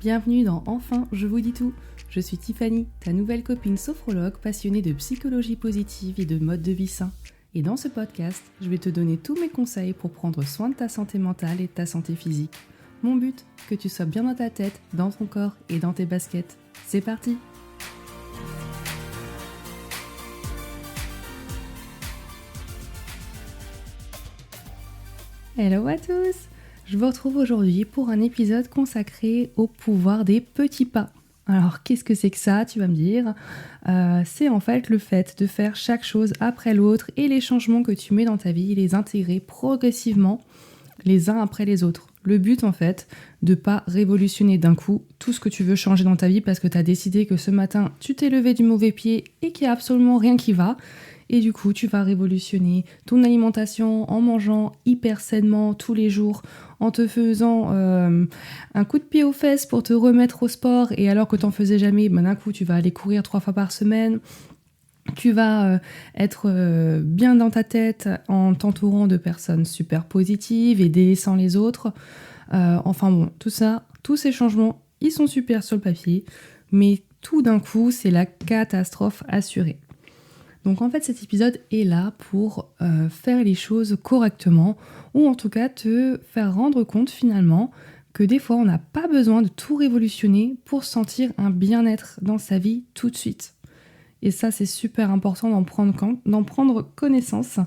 Bienvenue dans Enfin, je vous dis tout. Je suis Tiffany, ta nouvelle copine sophrologue passionnée de psychologie positive et de mode de vie sain. Et dans ce podcast, je vais te donner tous mes conseils pour prendre soin de ta santé mentale et de ta santé physique. Mon but, que tu sois bien dans ta tête, dans ton corps et dans tes baskets. C'est parti! Hello à tous! Je vous retrouve aujourd'hui pour un épisode consacré au pouvoir des petits pas. Alors, qu'est-ce que c'est que ça, tu vas me dire ? C'est en fait le fait de faire chaque chose après l'autre et les changements que tu mets dans ta vie, les intégrer progressivement les uns après les autres. Le but en fait, de pas révolutionner d'un coup tout ce que tu veux changer dans ta vie parce que tu as décidé que ce matin, tu t'es levé du mauvais pied et qu'il n'y a absolument rien qui va. Et du coup, tu vas révolutionner ton alimentation en mangeant hyper sainement tous les jours, en te faisant un coup de pied aux fesses pour te remettre au sport. Et alors que tu n'en faisais jamais, d'un coup, tu vas aller courir 3 fois par semaine. Tu vas être bien dans ta tête en t'entourant de personnes super positives et délaissant les autres. Tout ça, tous ces changements, ils sont super sur le papier. Mais tout d'un coup, c'est la catastrophe assurée. Donc en fait cet épisode est là pour faire les choses correctement ou en tout cas te faire rendre compte finalement que des fois on n'a pas besoin de tout révolutionner pour sentir un bien-être dans sa vie tout de suite. Et ça c'est super important d'en prendre connaissance.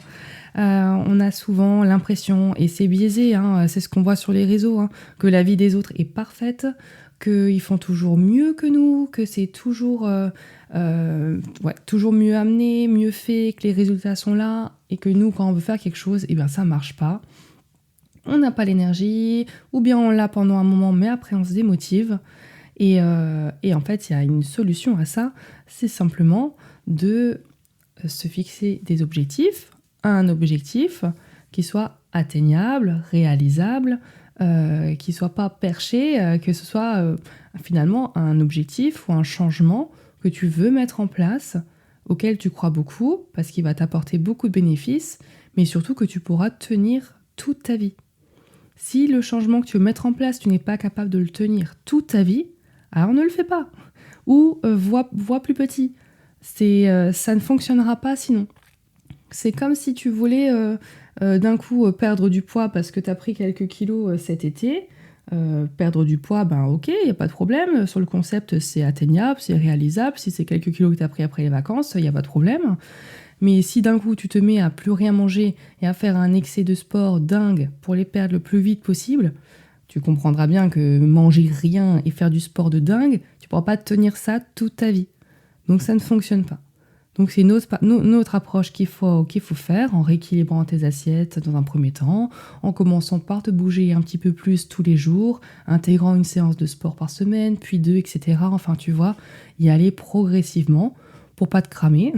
On a souvent l'impression, et c'est biaisé, c'est ce qu'on voit sur les réseaux, que la vie des autres est parfaite, qu'ils font toujours mieux que nous, que c'est toujours mieux amené, mieux fait, que les résultats sont là, et que nous, quand on veut faire quelque chose, ça marche pas. On n'a pas l'énergie, ou bien on l'a pendant un moment, mais après on se démotive. Et en fait, il y a une solution à ça, c'est simplement de se fixer des objectifs, un objectif qui soit atteignable, réalisable, qui ne soit pas perché, que ce soit finalement un objectif ou un changement que tu veux mettre en place, auquel tu crois beaucoup, parce qu'il va t'apporter beaucoup de bénéfices, mais surtout que tu pourras tenir toute ta vie. Si le changement que tu veux mettre en place, tu n'es pas capable de le tenir toute ta vie, alors ne le fais pas. Ou vois plus petit. Ça ne fonctionnera pas sinon. C'est comme si tu voulais d'un coup perdre du poids parce que tu as pris quelques kilos cet été. Perdre du poids, ok, il n'y a pas de problème. Sur le concept, c'est atteignable, c'est réalisable. Si c'est quelques kilos que tu as pris après les vacances, il n'y a pas de problème. Mais si d'un coup tu te mets à plus rien manger et à faire un excès de sport dingue pour les perdre le plus vite possible, tu comprendras bien que manger rien et faire du sport de dingue, tu ne pourras pas tenir ça toute ta vie. Donc ça ne fonctionne pas. Donc c'est une autre approche qu'il faut faire en rééquilibrant tes assiettes dans un premier temps, en commençant par te bouger un petit peu plus tous les jours, intégrant une séance de sport par semaine, puis 2, etc. Enfin, tu vois, y aller progressivement pour pas te cramer,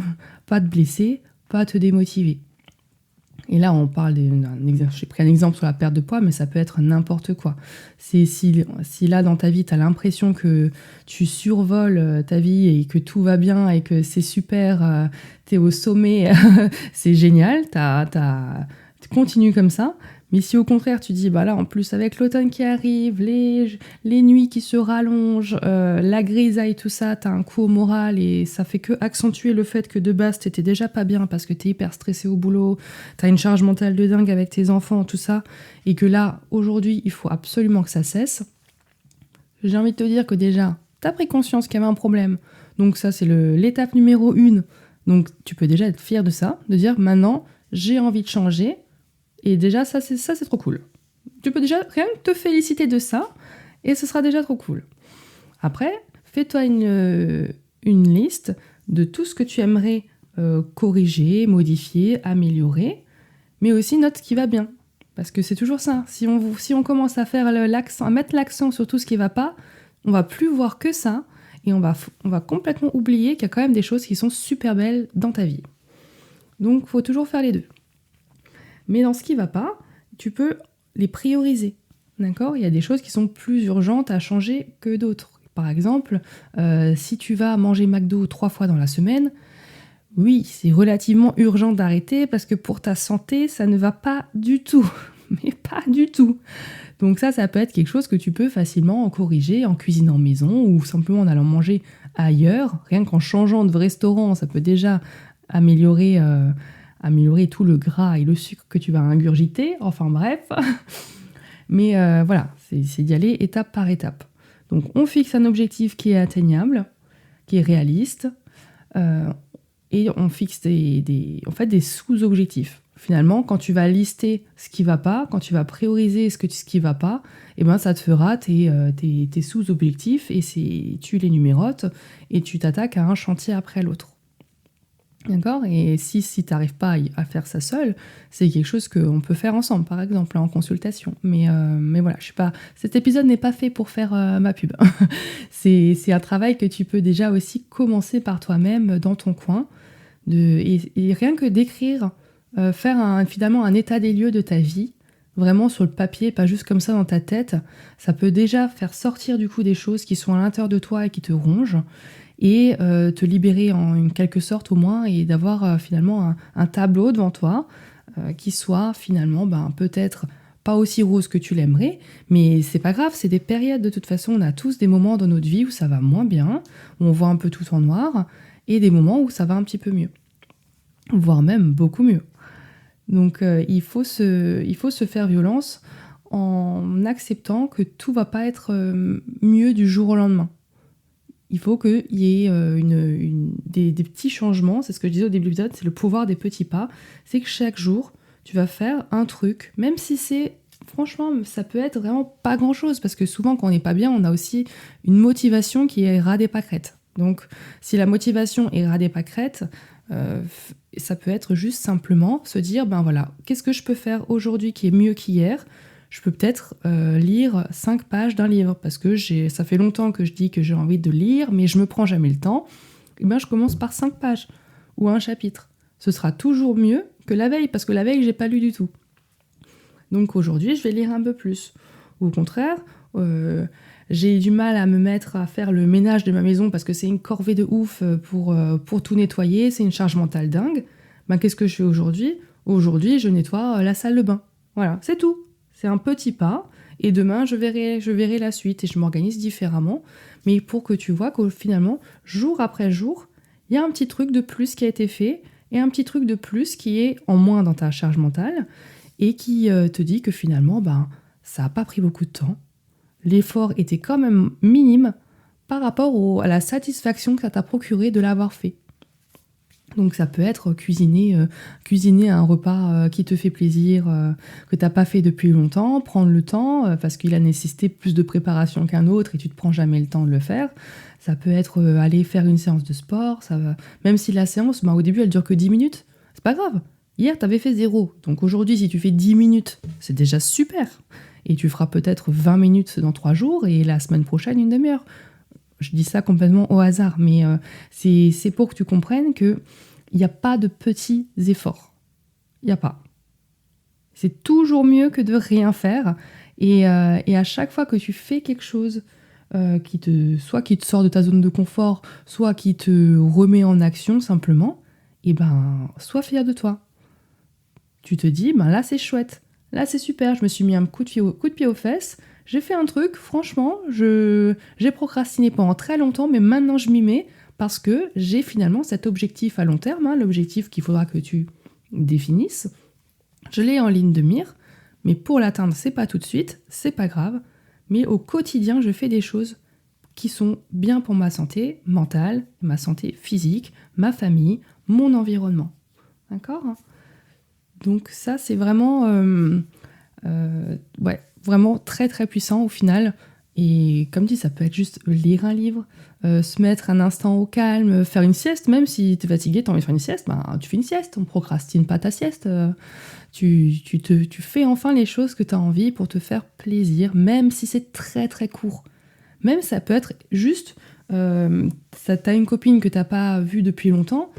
pas te blesser, pas te démotiver. Et là, on parle j'ai pris un exemple sur la perte de poids, mais ça peut être n'importe quoi. Si là, dans ta vie, tu as l'impression que tu survoles ta vie et que tout va bien et que c'est super, tu es au sommet, c'est génial, tu continues comme ça. Mais si au contraire, tu dis, là, en plus, avec l'automne qui arrive, les nuits qui se rallongent, la grisaille, tout ça, t'as un coup au moral et ça fait que accentuer le fait que de base, t'étais déjà pas bien parce que t'es hyper stressé au boulot, t'as une charge mentale de dingue avec tes enfants, tout ça, et que là, aujourd'hui, il faut absolument que ça cesse. J'ai envie de te dire que déjà, t'as pris conscience qu'il y avait un problème. Donc ça, c'est l'étape numéro 1. Donc tu peux déjà être fier de ça, de dire, maintenant, j'ai envie de changer. Et déjà, ça c'est trop cool. Tu peux déjà rien que te féliciter de ça, et ce sera déjà trop cool. Après, fais-toi une liste de tout ce que tu aimerais corriger, modifier, améliorer, mais aussi note ce qui va bien. Parce que c'est toujours ça. Si on commence à mettre l'accent sur tout ce qui ne va pas, on va plus voir que ça, et on va complètement oublier qu'il y a quand même des choses qui sont super belles dans ta vie. Donc, il faut toujours faire les deux. Mais dans ce qui ne va pas, tu peux les prioriser. D'accord ? Il y a des choses qui sont plus urgentes à changer que d'autres. Par exemple, si tu vas manger McDo 3 fois dans la semaine, oui, c'est relativement urgent d'arrêter parce que pour ta santé, ça ne va pas du tout. mais pas du tout. Donc ça peut être quelque chose que tu peux facilement corriger en cuisinant maison ou simplement en allant manger ailleurs. Rien qu'en changeant de restaurant, ça peut déjà améliorer tout le gras et le sucre que tu vas ingurgiter. Enfin bref. Mais voilà, c'est d'y aller étape par étape. Donc on fixe un objectif qui est atteignable, qui est réaliste, et on fixe des sous-objectifs. Finalement, quand tu vas lister ce qui ne va pas, quand tu vas prioriser ce qui ne va pas, eh ben, ça te fera tes sous-objectifs et tu les numérotes et tu t'attaques à un chantier après l'autre. D'accord ? Et si tu n'arrives pas à faire ça seul, c'est quelque chose qu'on peut faire ensemble, par exemple, en consultation. Mais voilà, cet épisode n'est pas fait pour faire ma pub. C'est un travail que tu peux déjà aussi commencer par toi-même dans ton coin. Et rien que d'écrire, faire finalement un état des lieux de ta vie, vraiment sur le papier, pas juste comme ça dans ta tête, ça peut déjà faire sortir du coup des choses qui sont à l'intérieur de toi et qui te rongent, et te libérer en quelque sorte au moins, et d'avoir finalement un tableau devant toi qui soit finalement peut-être pas aussi rose que tu l'aimerais, mais c'est pas grave, c'est des périodes de toute façon, on a tous des moments dans notre vie où ça va moins bien, où on voit un peu tout en noir, et des moments où ça va un petit peu mieux, voire même beaucoup mieux. Donc il faut se faire violence en acceptant que tout va pas être mieux du jour au lendemain. Il faut qu'il y ait des petits changements, c'est ce que je disais au début de l'épisode, c'est le pouvoir des petits pas. C'est que chaque jour, tu vas faire un truc, même si franchement, ça peut être vraiment pas grand-chose, parce que souvent, quand on n'est pas bien, on a aussi une motivation qui est ras des pâquerettes. Donc, si la motivation est ras des pâquerettes, ça peut être juste simplement se dire, voilà, qu'est-ce que je peux faire aujourd'hui qui est mieux qu'hier ? Je peux peut-être lire 5 pages d'un livre, parce que ça fait longtemps que je dis que j'ai envie de lire, mais je me prends jamais le temps. Et je commence par 5 pages, ou un chapitre. Ce sera toujours mieux que la veille, parce que la veille, j'ai pas lu du tout. Donc aujourd'hui, je vais lire un peu plus. Ou au contraire, j'ai du mal à me mettre à faire le ménage de ma maison, parce que c'est une corvée de ouf pour tout nettoyer, c'est une charge mentale dingue. Qu'est-ce que je fais aujourd'hui ? Aujourd'hui, je nettoie la salle de bain. Voilà, c'est tout. C'est un petit pas, et demain, je verrai la suite, et je m'organise différemment. Mais pour que tu vois que finalement, jour après jour, il y a un petit truc de plus qui a été fait, et un petit truc de plus qui est en moins dans ta charge mentale, et qui te dit que finalement, ça n'a pas pris beaucoup de temps. L'effort était quand même minime par rapport à la satisfaction que ça t'a procuré de l'avoir fait. Donc ça peut être cuisiner un repas qui te fait plaisir, que tu n'as pas fait depuis longtemps, prendre le temps, parce qu'il a nécessité plus de préparation qu'un autre et tu ne te prends jamais le temps de le faire. Ça peut être aller faire une séance de sport, même si la séance, au début, elle dure que 10 minutes, c'est pas grave. Hier, tu avais fait 0, donc aujourd'hui, si tu fais 10 minutes, c'est déjà super. Et tu feras peut-être 20 minutes dans 3 jours, et la semaine prochaine, une demi-heure. Je dis ça complètement au hasard, mais c'est pour que tu comprennes qu'il n'y a pas de petits efforts. Il n'y a pas. C'est toujours mieux que de rien faire. Et à chaque fois que tu fais quelque chose soit qui te sort de ta zone de confort, soit qui te remet en action simplement, sois fier de toi. Tu te dis, là c'est chouette, là c'est super, je me suis mis un coup de pied aux fesses, j'ai fait un truc, franchement, j'ai procrastiné pendant très longtemps, mais maintenant je m'y mets parce que j'ai finalement cet objectif à long terme, l'objectif qu'il faudra que tu définisses. Je l'ai en ligne de mire, mais pour l'atteindre, c'est pas tout de suite, c'est pas grave, mais au quotidien, je fais des choses qui sont bien pour ma santé mentale, ma santé physique, ma famille, mon environnement. D'accord ? Donc ça, c'est vraiment, vraiment très très puissant au final. Et comme dit, ça peut être juste lire un livre, se mettre un instant au calme, faire une sieste, même si tu es fatigué, tu as envie de faire une sieste, tu fais une sieste, on ne procrastine pas ta sieste. Tu fais enfin les choses que tu as envie pour te faire plaisir, même si c'est très très court. Même ça peut être juste, t'as une copine que tu n'as pas vue depuis longtemps,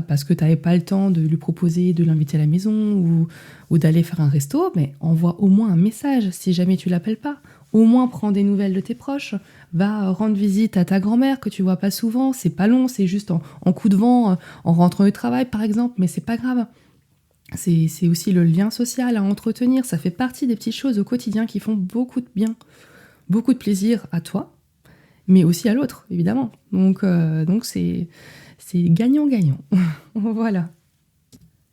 parce que tu n'avais pas le temps de lui proposer de l'inviter à la maison ou d'aller faire un resto, mais envoie au moins un message si jamais tu l'appelles pas. Au moins prends des nouvelles de tes proches, va rendre visite à ta grand-mère que tu vois pas souvent, c'est pas long, c'est juste en coup de vent, en rentrant du travail par exemple, mais c'est pas grave. C'est aussi le lien social à entretenir. Ça fait partie des petites choses au quotidien qui font beaucoup de bien, beaucoup de plaisir à toi, mais aussi à l'autre, évidemment. Donc c'est gagnant-gagnant. Voilà.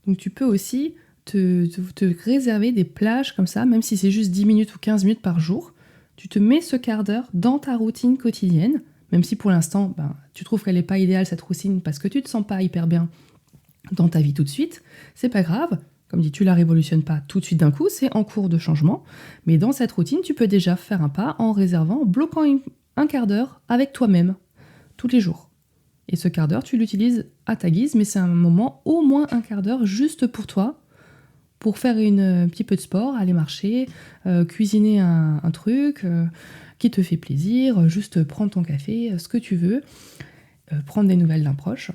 Donc tu peux aussi te réserver des plages comme ça, même si c'est juste 10 minutes ou 15 minutes par jour. Tu te mets ce quart d'heure dans ta routine quotidienne, même si pour l'instant, tu trouves qu'elle n'est pas idéale, cette routine, parce que tu te sens pas hyper bien dans ta vie tout de suite. C'est pas grave. Comme dit, tu la révolutionnes pas tout de suite d'un coup, c'est en cours de changement. Mais dans cette routine, tu peux déjà faire un pas en réservant, en bloquant un quart d'heure avec toi-même, tous les jours. Et ce quart d'heure, tu l'utilises à ta guise, mais c'est un moment, au moins un quart d'heure, juste pour toi, pour faire un petit peu de sport, aller marcher, cuisiner un truc qui te fait plaisir, juste prendre ton café, ce que tu veux, prendre des nouvelles d'un proche.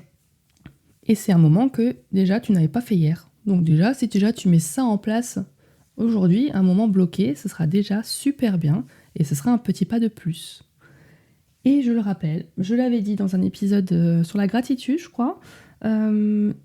Et c'est un moment que déjà tu n'avais pas fait hier. Donc déjà, si déjà tu mets ça en place aujourd'hui, un moment bloqué, ce sera déjà super bien et ce sera un petit pas de plus. Et je le rappelle, je l'avais dit dans un épisode sur la gratitude, je crois,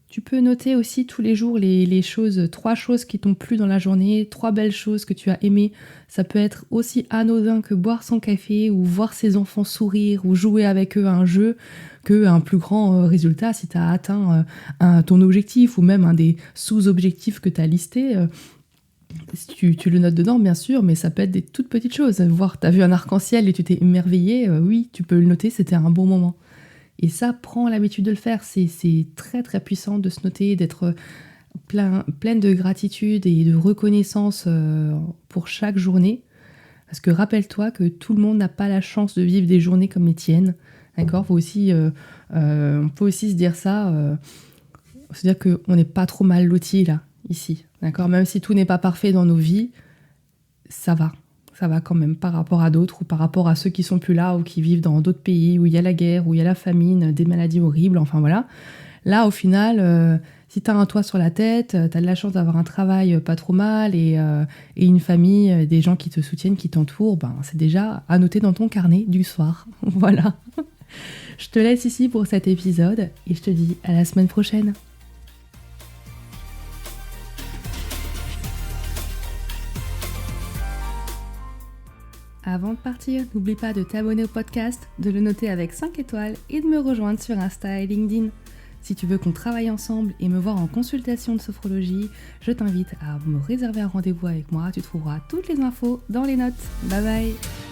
tu peux noter aussi tous les jours les choses, 3 choses qui t'ont plu dans la journée, 3 belles choses que tu as aimées. Ça peut être aussi anodin que boire son café ou voir ses enfants sourire ou jouer avec eux à un jeu qu'un plus grand résultat si tu as atteint ton objectif ou même un des sous-objectifs que tu as listés. Tu le notes dedans, bien sûr, mais ça peut être des toutes petites choses. Voir, tu as vu un arc-en-ciel et tu t'es émerveillé, oui, tu peux le noter, c'était un bon moment. Et ça, prends l'habitude de le faire. C'est très très puissant de se noter, d'être pleine de gratitude et de reconnaissance pour chaque journée. Parce que rappelle-toi que tout le monde n'a pas la chance de vivre des journées comme les tiennes. D'accord ? On peut aussi se dire ça. C'est-à-dire qu'on n'est pas trop mal lotis là, ici. D'accord ? Même si tout n'est pas parfait dans nos vies, ça va. Ça va quand même par rapport à d'autres ou par rapport à ceux qui sont plus là ou qui vivent dans d'autres pays où il y a la guerre, où il y a la famine, des maladies horribles, enfin voilà. Là, au final, si tu as un toit sur la tête, tu as de la chance d'avoir un travail pas trop mal et une famille, des gens qui te soutiennent, qui t'entourent, c'est déjà à noter dans ton carnet du soir. Voilà. Je te laisse ici pour cet épisode et je te dis à la semaine prochaine. Avant de partir, n'oublie pas de t'abonner au podcast, de le noter avec 5 étoiles et de me rejoindre sur Insta et LinkedIn. Si tu veux qu'on travaille ensemble et me voir en consultation de sophrologie, je t'invite à me réserver un rendez-vous avec moi. Tu trouveras toutes les infos dans les notes. Bye bye!